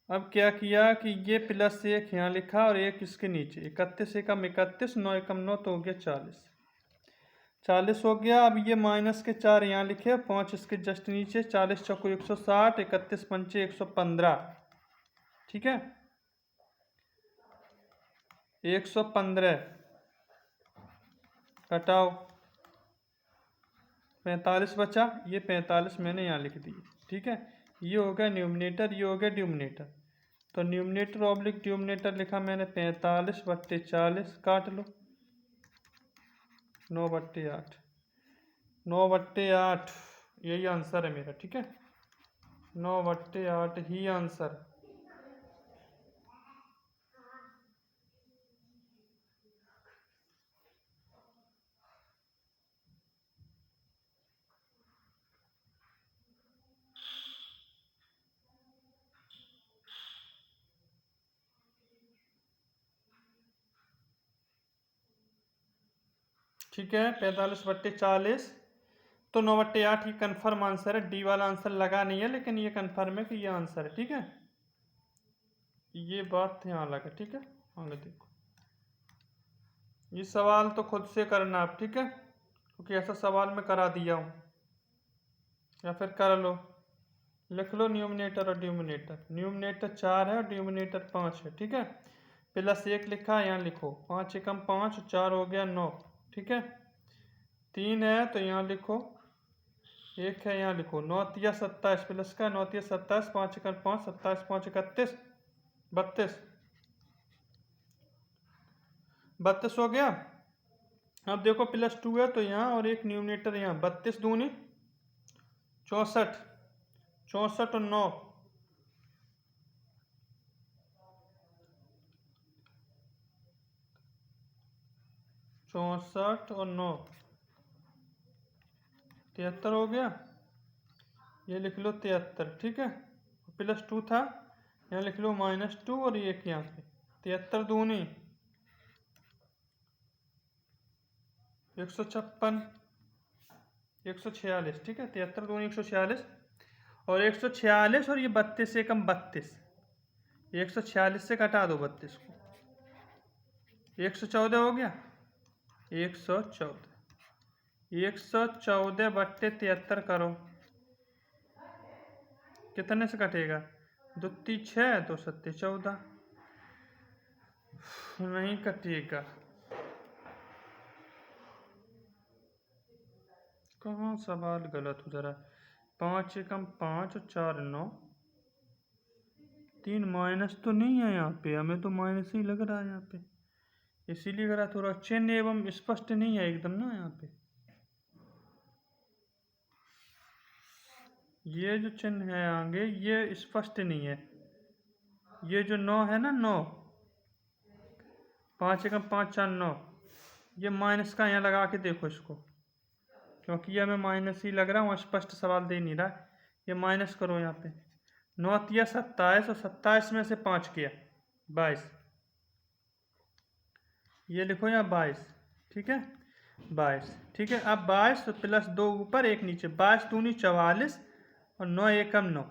अब क्या किया कि ये प्लस 1 यहाँ लिखा और 1 इसके नीचे, 31 एकम 31, 9 एकम 9 तो हो गया 40, 40 हो गया। अब ये माइनस के 4 यहाँ लिखे, 5 इसके जस्ट नीचे, 40 चौको 160, 31 पंचे 115, ठीक है। 115 घटाओ 45 बचा, ये 45 मैंने यहाँ लिख दिए, ठीक है। ये हो गया न्यूमरेटर, ये हो गया ड्यूमिनेटर, तो न्यूमरेटर ऑब्लिक ड्यूमिनेटर लिखा मैंने 45 बट्टे 40, काट लो 9 बट्टे 8, 9 बट्टे 8 यही आंसर है मेरा, ठीक है। 9 बट्टे 8 ही आंसर। ठीक है 45 बट्टे 40, तो 9 बट्टे 8 ही कन्फर्म आंसर है, डी वाला आंसर लगा नहीं है, लेकिन ये कन्फर्म है कि ये आंसर है, ठीक है। ये बात यहाँ लगा, ठीक है। आगे देखो, ये सवाल तो खुद से करना आप, ठीक है, क्योंकि ऐसा सवाल मैं करा दिया हूँ, या फिर कर लो, लिख लो न्यूमिनेटर और ड्यूमिनेटर। न्यूमिनेटर 4 है और ड्यूमिनेटर 5 है, ठीक है। प्लस 1 लिखा है, यहाँ लिखो 5 एकम 5, 4 हो गया 9, ठीक है। 3 है तो यहाँ लिखो, 1 है यहाँ लिखो, 9 तिया 27 प्लस का 9 तिया 27, 5 एकम 5, 27 5 31, 32 हो गया। अब देखो प्लस 2 है तो यहाँ, और एक न्यूमिनेटर यहाँ, 32 दूनी 64, 64 और 9 64 और 9 73 हो गया। ये लिख लो 73, ठीक है। +2 था, यहाँ लिख लो -2 और 1 यहाँ पे। 73 दूनी 156, 146, ठीक है। 73 दूनी 146 और 146 और ये 32 से कम 32, 146 से घटा दो 32 को, 114 हो गया। 114 बट्टे 73 करो, कितने से कटेगा? 2 3 6 2 7 14, नहीं कटेगा। कहाँ सवाल गलत हो जा रहा है? 5 एकम 5 और 4 9, 3 माइनस तो नहीं है यहाँ पे, हमें तो माइनस ही लग रहा है यहाँ पे, इसीलिए करा। थोड़ा चिन्ह एवं स्पष्ट नहीं है एकदम ना यहाँ पे। ये जो चिन्ह है आगे ये स्पष्ट नहीं है। ये जो 9 है ना, 9 5 एकम 5 4 9, ये माइनस का यहाँ लगा के देखो इसको, क्योंकि ये हमें माइनस ही लग रहा है, स्पष्ट सवाल दे नहीं रहा। ये माइनस करो यहाँ पे, 9 तिया 27 और 27 में से 5 किया 22, ये लिखो यहाँ 22, ठीक है। 22, ठीक है। अब 22 तो +2 ऊपर 1 नीचे, 22 दूनी 44 और 9 एकम 9,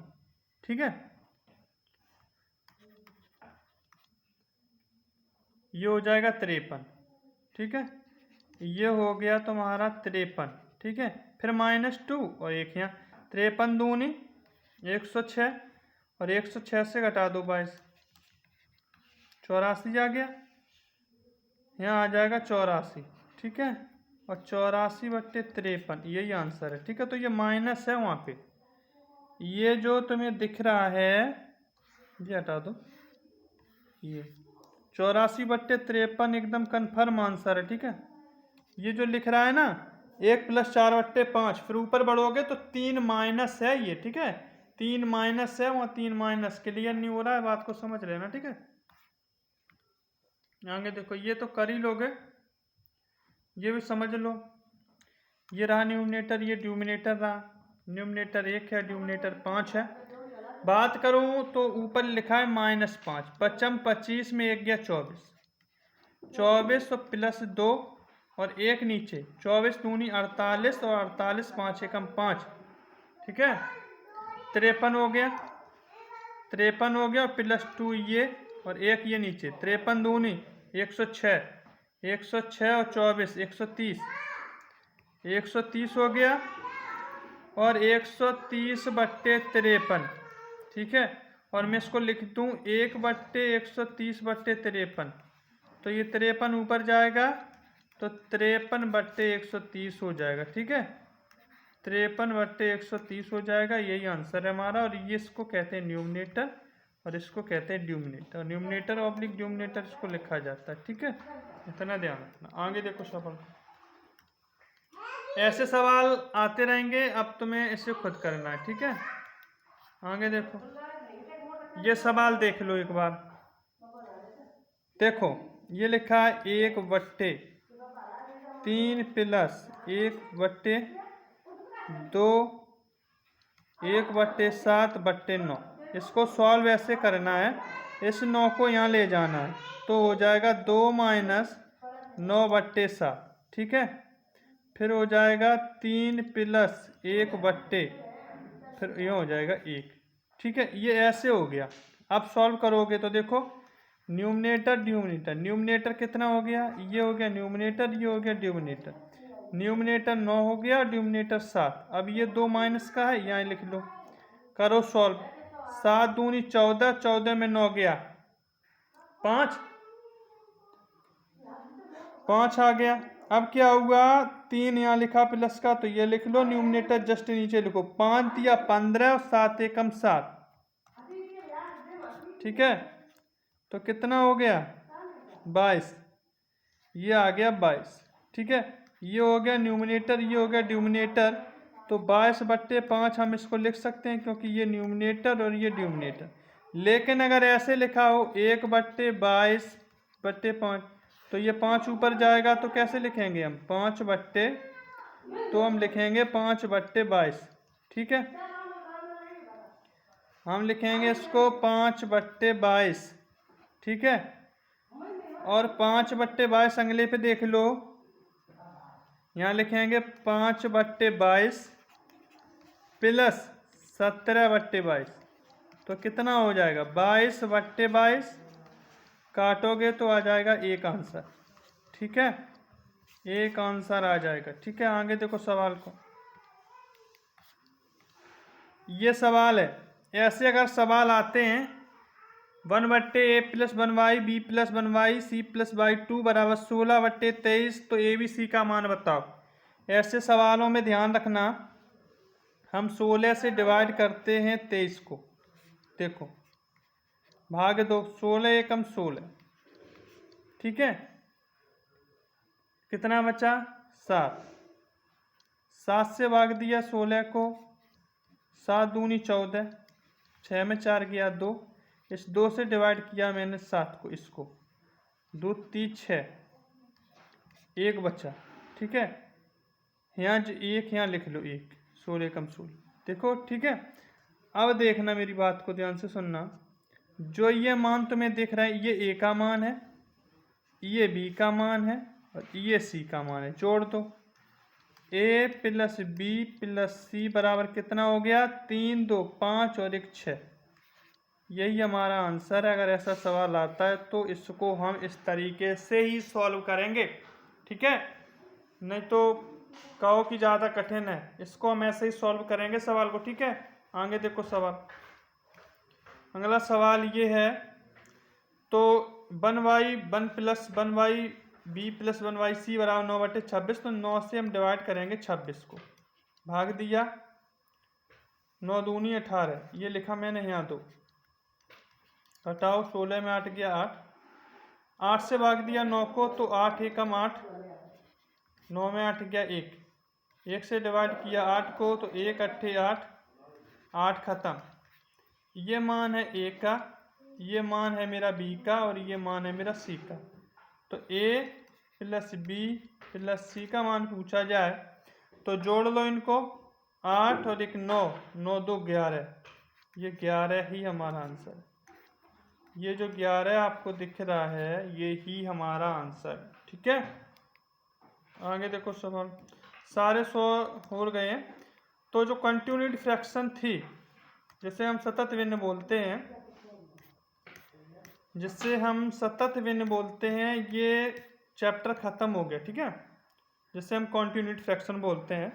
ठीक है। ये हो जाएगा 53, ठीक है। ये हो गया तुम्हारा 53, ठीक है। फिर -2 और 1 यहाँ, 53 दूनी 106 और 106 से घटा दो 22, 84 आ गया। यहाँ आ जाएगा 84, ठीक है। और 84 बट्टे 53, यही आंसर है, ठीक है। तो ये माइनस है वहाँ पे, ये जो तुम्हें दिख रहा है ये हटा दो, ये 84 बट्टे 53 एकदम कन्फर्म आंसर है, ठीक है। ये जो लिख रहा है ना 1 + 4 बट्टे 5, फिर ऊपर बढ़ोगे तो 3 माइनस है ये, ठीक है। 3 माइनस है वहाँ, 3 माइनस, क्लियर नहीं हो रहा है, बात को समझ लेना, ठीक है। आगे देखो, ये तो कर ही लोगे, ये भी समझ लो। ये रहा न्यूमरेटर, ये डिनोमिनेटर रहा। न्यूमरेटर 1 है, डिनोमिनेटर 5 है। बात करूं तो ऊपर लिखा है -5, 5 25 में 1 गया 24, 24 और +2 और 1 नीचे, 24 दूनी 48 और 48 5 एकम 5, ठीक है। 53 हो गया, 53 हो गया और +2 ये और 1 ये नीचे, 53 दूनी 106, 106 और 24 130, 130 हो गया और 130 बट्टे 53, ठीक है। और मैं इसको लिख दूँ 1 बट्टे 130 बट्टे 53, तो ये 53 ऊपर जाएगा तो 53 बट्टे 130 हो जाएगा, ठीक है। 53 बट्टे 130 हो जाएगा, यही आंसर है हमारा। और ये इसको कहते हैं न्यूमरेटर और इसको कहते हैं डिनोमिनेटर। न्यूमरेटर ऑब्लिक डिनोमिनेटर इसको लिखा जाता है, ठीक है। इतना ध्यान रखना। आगे देखो सवाल, ऐसे सवाल आते रहेंगे, अब तुम्हें इसे खुद करना है, ठीक है। आगे देखो, ये सवाल देख लो एक बार। देखो ये लिखा है 1 बट्टे 3 + 1 बट्टे 2, 1 बट्टे 7 बट्टे 9। इसको सॉल्व ऐसे करना है, इस 9 को यहाँ ले जाना है, तो हो जाएगा 2 - 9 बट्टे 7, ठीक है। फिर हो जाएगा 3 + 1 बट्टे, फिर ये हो जाएगा 1, ठीक है। ये ऐसे हो गया। अब सॉल्व करोगे तो देखो न्यूमरेटर डिनोमिनेटर, न्यूमरेटर कितना हो गया, ये हो गया न्यूमरेटर, ये हो गया डिनोमिनेटर। न्यूमरेटर 9 हो गया और डिनोमिनेटर 7। अब ये 2 माइनस का है, यहाँ लिख लो, करो सॉल्व। 7 दूनी 14, 14 में 9 गया 5, 5 आ गया। अब क्या हुआ, 3 यहाँ लिखा प्लस का, तो ये लिख लो, न्यूमरेटर जस्ट नीचे लिखो, 5 तिया 15 और 7 एकम 7, ठीक है। तो कितना हो गया 22, ये आ गया 22, ठीक है। ये हो गया न्यूमरेटर, ये हो गया डिनोमिनेटर। तो 22 बट्टे 5 हम इसको लिख सकते हैं, क्योंकि ये न्यूमरेटर और ये डिनोमिनेटर। लेकिन अगर ऐसे लिखा हो 1 बट्टे 22 बट्टे 5, तो ये 5 ऊपर जाएगा तो कैसे लिखेंगे हम 5 बट्टे, तो हम लिखेंगे 5 बट्टे 22। ठीक है, हम लिखेंगे इसको 5 बट्टे 22। ठीक है, और 5 बट्टे 22 अंगले पे देख लो, यहाँ लिखेंगे 5 बट्टे 22 प्लस 17 बट्टे 22, तो कितना हो जाएगा 22 बट्टे 22, काटोगे तो आ जाएगा एक आंसर। ठीक है, एक आंसर आ जाएगा। ठीक है, आगे देखो सवाल को, ये सवाल है। ऐसे अगर सवाल आते हैं 1 बट्टे a plus 1 y b plus 1 y c plus y 2 बराबर 16 बट्टे 23, तो ए बी सी का मान बताओ। ऐसे सवालों में ध्यान रखना, हम 16 से डिवाइड करते हैं 23 को, देखो भाग दो, 16 एकम 16। ठीक है, कितना बचा 7, 7 से भाग दिया 16 को, 7 दूनी 14, 6 में 4 गया 2, इस 2 से डिवाइड किया मैंने 7 को, इसको 2 3 6, 1 बचा। ठीक है, यहाँ जो 1 यहाँ लिख लो 1, 16 कम 16, देखो। ठीक है, अब देखना मेरी बात को ध्यान से सुनना, जो ये मान तुम्हें दिख रहा है ये ए का मान है, ये बी का मान है और ये सी का मान है। जोड़ दो, ए प्लस बी प्लस सी बराबर कितना हो गया 3 2 5 और 1 6। यही हमारा आंसर है। अगर ऐसा सवाल आता है तो इसको हम इस तरीके से ही सॉल्व करेंगे। ठीक है, नहीं तो कहो कि ज़्यादा कठिन है, इसको हम ऐसे ही सॉल्व करेंगे सवाल को। ठीक है, आगे देखो सवाल, अगला सवाल ये है, तो 1 y 1 plus 1 y b plus 1 y c बराबर 9 बटे 26, तो 9 से हम डिवाइड करेंगे 26 को, भाग दिया 9 दूनी 18, ये लिखा मैंने यहाँ 2, घटाओ 16 में 8 गया 8, 8 से भाग दिया 9 को, तो 8 एकम 8, 9 में 8 गया 1, 1 से डिवाइड किया 8 को, तो 1 अट्ठे 8, 8 खत्म। ये मान है ए का, ये मान है मेरा बी का और ये मान है मेरा सी का। तो ए प्लस बी प्लस सी का मान पूछा जाए तो जोड़ लो इनको, 8 और 1 9, 9 2 11, ये 11 ही हमारा आंसर है। ये जो 11 आपको दिख रहा है ये ही हमारा आंसर है। ठीक है, आगे देखो सवाल, सारे 100 हो गए हैं। तो जो कंटिन्यूटी फ्रैक्शन थी, जिसे हम सतत भिन्न बोलते हैं, जिससे हम सतत भिन्न बोलते हैं, ये चैप्टर खत्म हो गया। ठीक है, जिससे हम कंटिन्यूटी फ्रैक्शन बोलते हैं,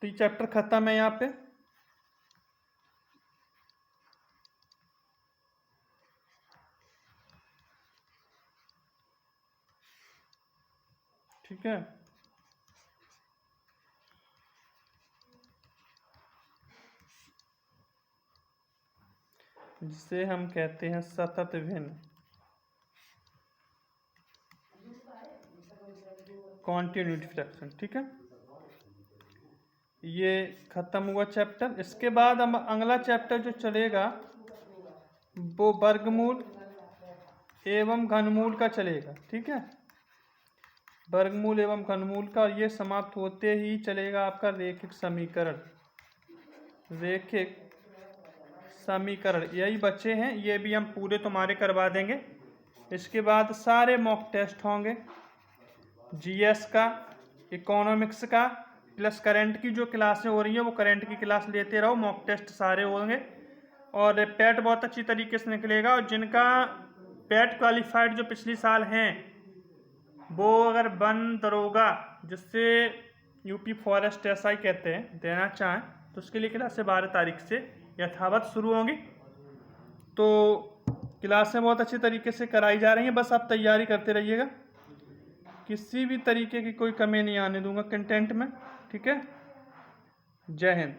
तो ये चैप्टर खत्म है यहाँ पे। ठीक है, जिसे हम कहते हैं सतत भिन्न, कंटिन्यूटी फ्रैक्शन। ठीक है, ये खत्म हुआ चैप्टर। इसके बाद हम अगला चैप्टर जो चलेगा वो वर्गमूल एवं घनमूल का चलेगा। ठीक है, वर्गमूल एवं घनमूल का, और ये समाप्त होते ही चलेगा आपका रैखिक समीकरण। रैखिक समीकरण यही बच्चे हैं, ये भी हम पूरे तुम्हारे करवा देंगे। इसके बाद सारे मॉक टेस्ट होंगे, जीएस का, इकोनॉमिक्स का, प्लस करंट की जो क्लासें हो रही हैं वो करंट की क्लास लेते रहो, मॉक टेस्ट सारे होंगे। और पैट बहुत अच्छी तरीके से निकलेगा, और जिनका पैट क्वालिफाइड जो पिछले साल हैं वो अगर बन दरोगा, जिससे यूपी फॉरेस्ट एसआई कहते हैं, देना चाहें तो उसके लिए क्लासें 12 तारीख से यथावत शुरू होंगी। तो क्लासें बहुत अच्छी तरीके से कराई जा रही हैं, बस आप तैयारी करते रहिएगा, किसी भी तरीके की कोई कमी नहीं आने दूंगा कंटेंट में। ठीक है, जय हिंद।